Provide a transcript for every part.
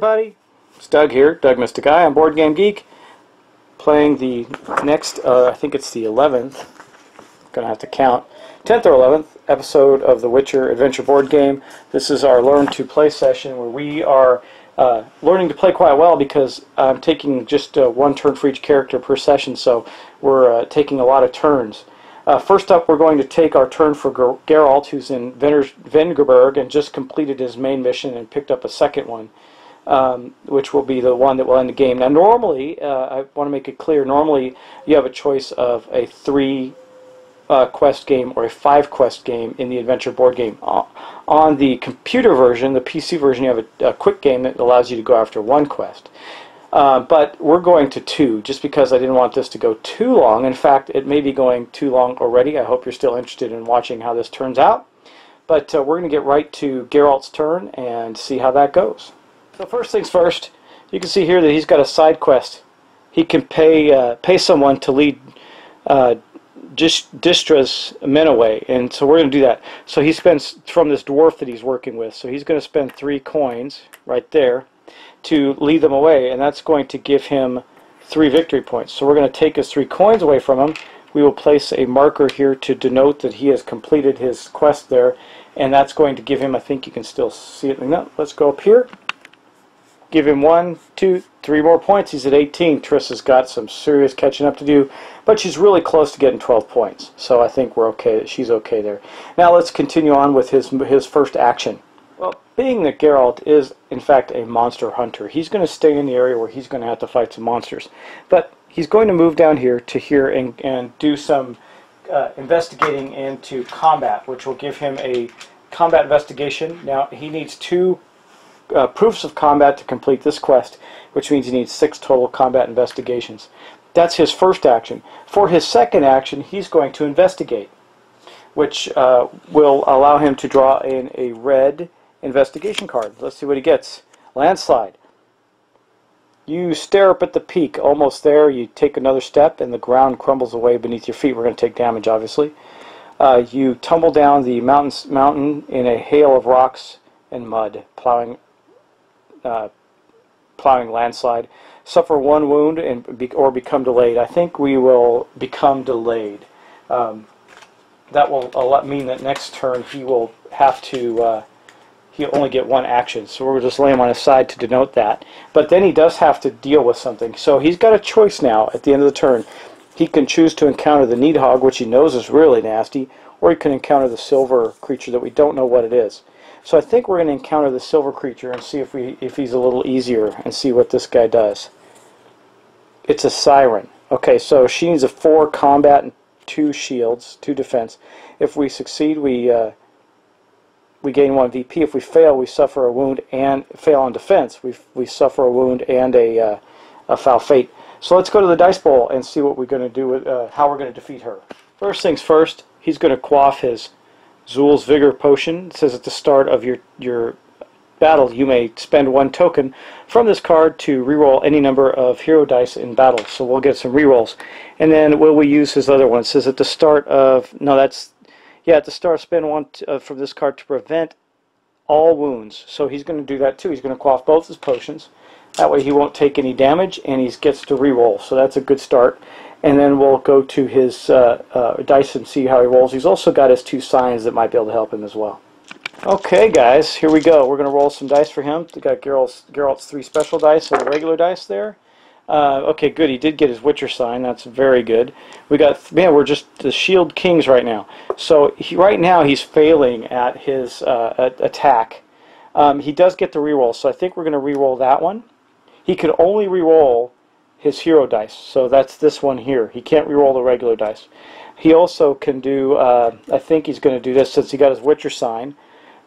everybody. It's Doug here, Doug Mr. Guy on Board Game Geek, playing the next, I think it's the 11th, going to have to count, 10th or 11th episode of the Witcher Adventure board game. This is our Learn to Play session where we are learning to play quite well because I'm taking just one turn for each character per session, so we're taking a lot of turns. First up, we're going to take our turn for Geralt, who's in Vengerberg and just completed his main mission and picked up a second one, which will be the one that will end the game. Now, normally, I want to make it clear, normally you have a choice of a 3-quest game or a 5-quest game in the adventure board game. On the computer version, the PC version, you have a quick game that allows you to go after 1 quest. But we're going to 2, just because I didn't want this to go too long. In fact, it may be going too long already. I hope you're still interested in watching how this turns out. But we're going to get right to Geralt's turn and see how that goes. So first things first, you can see here that he's got a side quest. He can pay someone to lead Distra's men away, and so we're going to do that. So he spends, from this dwarf that he's working with, so he's going to spend 3 coins right there to lead them away, and that's going to give him 3 victory points. So we're going to take his 3 coins away from him. We will place a marker here to denote that he has completed his quest there, and that's going to give him, I think you can still see it. No, let's go up here. Give him 1, 2, 3 more points. He's at 18. Trissa's got some serious catching up to do, but she's really close to getting 12 points. So I think we're okay. She's okay there. Now let's continue on with his first action. Well, being that Geralt is, in fact, a monster hunter, he's going to stay in the area where he's going to have to fight some monsters. But he's going to move down here to here and do some investigating into combat, which will give him a combat investigation. Now, he needs 2 proofs of combat to complete this quest, which means he needs 6 total combat investigations. That's his first action. For his second action, he's going to investigate, which will allow him to draw in a red investigation card. Let's see what he gets. Landslide. You stare up at the peak, almost there. You take another step, and the ground crumbles away beneath your feet. We're going to take damage, obviously. You tumble down the mountain in a hail of rocks and mud, plowing landslide. Suffer 1 wound or become delayed. I think we will become delayed. That will mean that next turn he will have to. He'll only get 1 action, so we'll just lay him on his side to denote that. But then he does have to deal with something. So he's got a choice now at the end of the turn. He can choose to encounter the Needhog, which he knows is really nasty, or he can encounter the silver creature that we don't know what it is. So I think we're going to encounter the silver creature and see if he's a little easier and see what this guy does. It's a siren. Okay, so she needs a 4 combat and 2 shields, 2 defense. If we succeed, we gain 1 VP. If we fail, we suffer a wound and fail on defense. We suffer a wound and a foul fate. So let's go to the dice bowl and see what we're going to do with how we're going to defeat her. First things first, he's going to quaff his Zul's Vigor Potion. It says at the start of your battle you may spend 1 token from this card to reroll any number of hero dice in battle. So we'll get some rerolls. And then will we use his other one? It says at the start of, no, that's, yeah, at the start spend 1 from this card to prevent all wounds. So he's going to do that too. He's going to quaff both his potions. That way he won't take any damage and he gets to reroll. So that's a good start. And then we'll go to his dice and see how he rolls. He's also got his 2 signs that might be able to help him as well. Okay, guys, here we go. We're going to roll some dice for him. We got Geralt's 3 special dice and a regular dice there. Okay, good. He did get his Witcher sign. That's very good. We got, man, we're just the Shield Kings right now. So right now he's failing at his attack. He does get the reroll, so I think we're going to reroll that one. He could only reroll his hero dice, so that's this one here. He can't reroll the regular dice. He also can do, I think he's going to do this since he got his Witcher sign.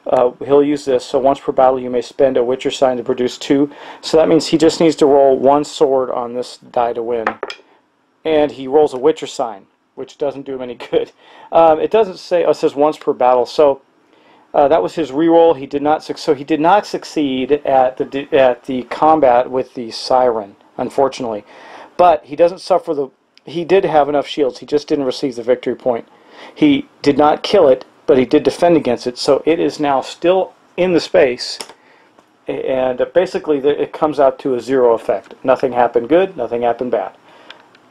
He'll use this, so once per battle you may spend a Witcher sign to produce 2. So that means he just needs to roll 1 sword on this die to win. And he rolls a Witcher sign, which doesn't do him any good. It doesn't say, oh, it says once per battle. So that was his reroll. He did not succeed at the combat with the siren, unfortunately. But he doesn't suffer the. He did have enough shields. He just didn't receive the victory point. He did not kill it, but he did defend against it. So it is now still in the space and basically it comes out to a 0 effect. Nothing happened good, nothing happened bad.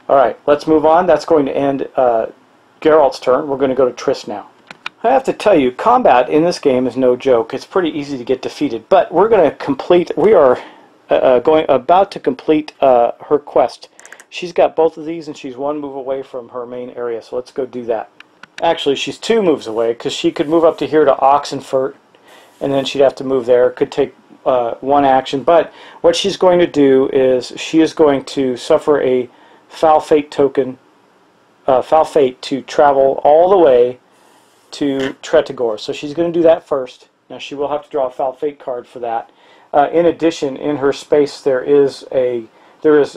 Alright, let's move on. That's going to end Geralt's turn. We're going to go to Triss now. I have to tell you, combat in this game is no joke. It's pretty easy to get defeated, but we're going to complete, we are about to complete her quest. She's got both of these and she's one move away from her main area, so let's go do that. Actually, she's 2 moves away because she could move up to here to Oxenfurt and then she'd have to move there. It could take 1 action, but what she's going to do is she is going to suffer a foul fate token, foul fate, to travel all the way to Tretogor. So she's going to do that first. Now she will have to draw a foul fate card for that. In addition, in her space there is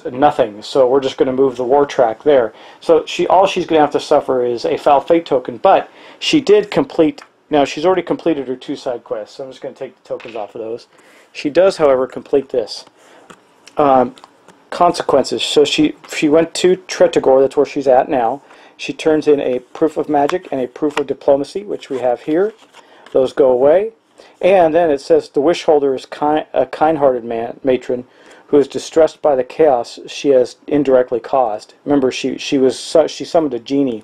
nothing, so we're just going to move the war track there. So all she's going to have to suffer is a foul fate token, but she did complete. Now she's already completed her 2 side quests, so I'm just going to take the tokens off of those. She does, however, complete this. Consequences. So she went to Tretogor, that's where she's at now. She turns in a proof of magic and a proof of diplomacy, which we have here. Those go away. And then it says the wish holder is a kind-hearted matron who is distressed by the chaos she has indirectly caused. Remember, she summoned a genie.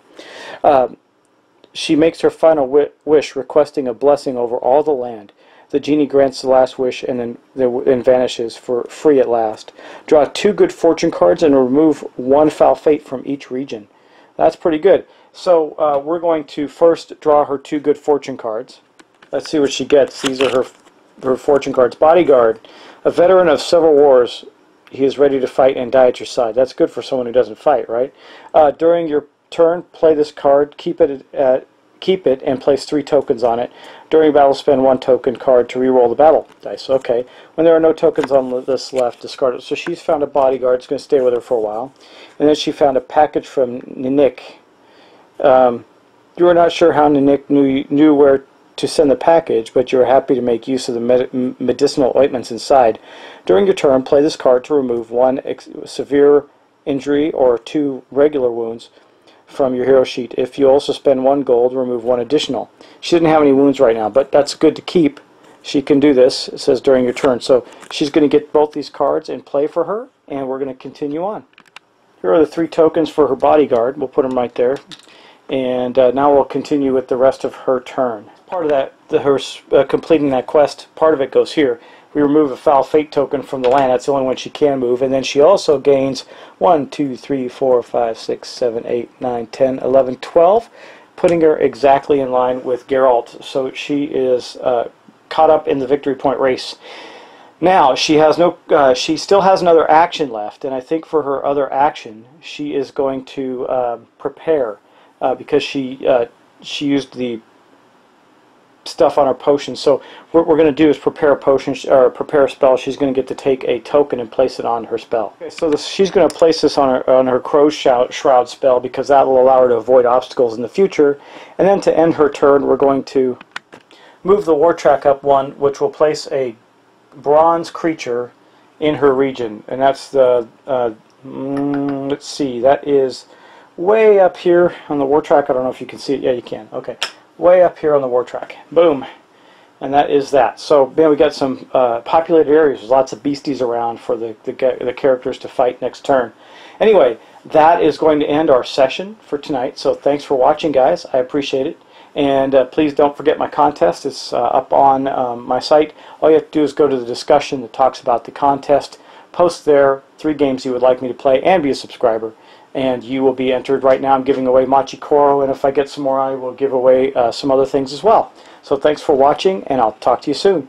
She makes her final wish, requesting a blessing over all the land. The genie grants the last wish and then vanishes for free at last. Draw 2 good fortune cards and remove 1 foul fate from each region. That's pretty good. So we're going to first draw her 2 good fortune cards. Let's see what she gets. These are her fortune cards. Bodyguard, a veteran of several wars. He is ready to fight and die at your side. That's good for someone who doesn't fight, right? During your turn, play this card. Keep it and place 3 tokens on it. During battle, spend 1 token card to reroll the battle dice. Okay. When there are no tokens on this left, discard it. So she's found a bodyguard. It's going to stay with her for a while. And then she found a package from Ninik. You were not sure how Ninik knew where to send the package, but you were happy to make use of the medicinal ointments inside. During your turn, play this card to remove 1 severe injury or 2 regular wounds from your hero sheet. If you also spend 1 gold, remove 1 additional. She didn't have any wounds right now, but that's good to keep. She can do this, it says, during your turn. So she's going to get both these cards in play for her, and we're going to continue on. Here are the 3 tokens for her bodyguard. We'll put them right there. And now we'll continue with the rest of her turn. Part of that, her completing that quest, part of it goes here. We remove a foul fate token from the land. That's the only one she can move. And then she also gains 1, 2, 3, 4, 5, 6, 7, 8, 9, 10, 11, 12, putting her exactly in line with Geralt. So she is caught up in the victory point race. Now she has she still has another action left, and I think for her other action she is going to prepare because she used the stuff on her potion. So what we're going to do is prepare a potion or prepare a spell. She's going to get to take a token and place it on her spell. Okay, so she's going to place this on her Crow's Shroud spell because that will allow her to avoid obstacles in the future. And then to end her turn, we're going to move the war track up 1, which will place a bronze creature in her region, and that's the let's see, that is way up here on the war track. I don't know if you can see it. Yeah, you can. Okay, way up here on the war track. Boom. And that is that. So man, we got some populated areas. There's lots of beasties around for the characters to fight next turn. Anyway, that is going to end our session for tonight. So thanks for watching, guys. I appreciate it. And please don't forget my contest. It's up on my site. All you have to do is go to the discussion that talks about the contest. Post there 3 games you would like me to play and be a subscriber. And you will be entered. Right now I'm giving away Machi Koro, and if I get some more I will give away some other things as well. So thanks for watching, and I'll talk to you soon.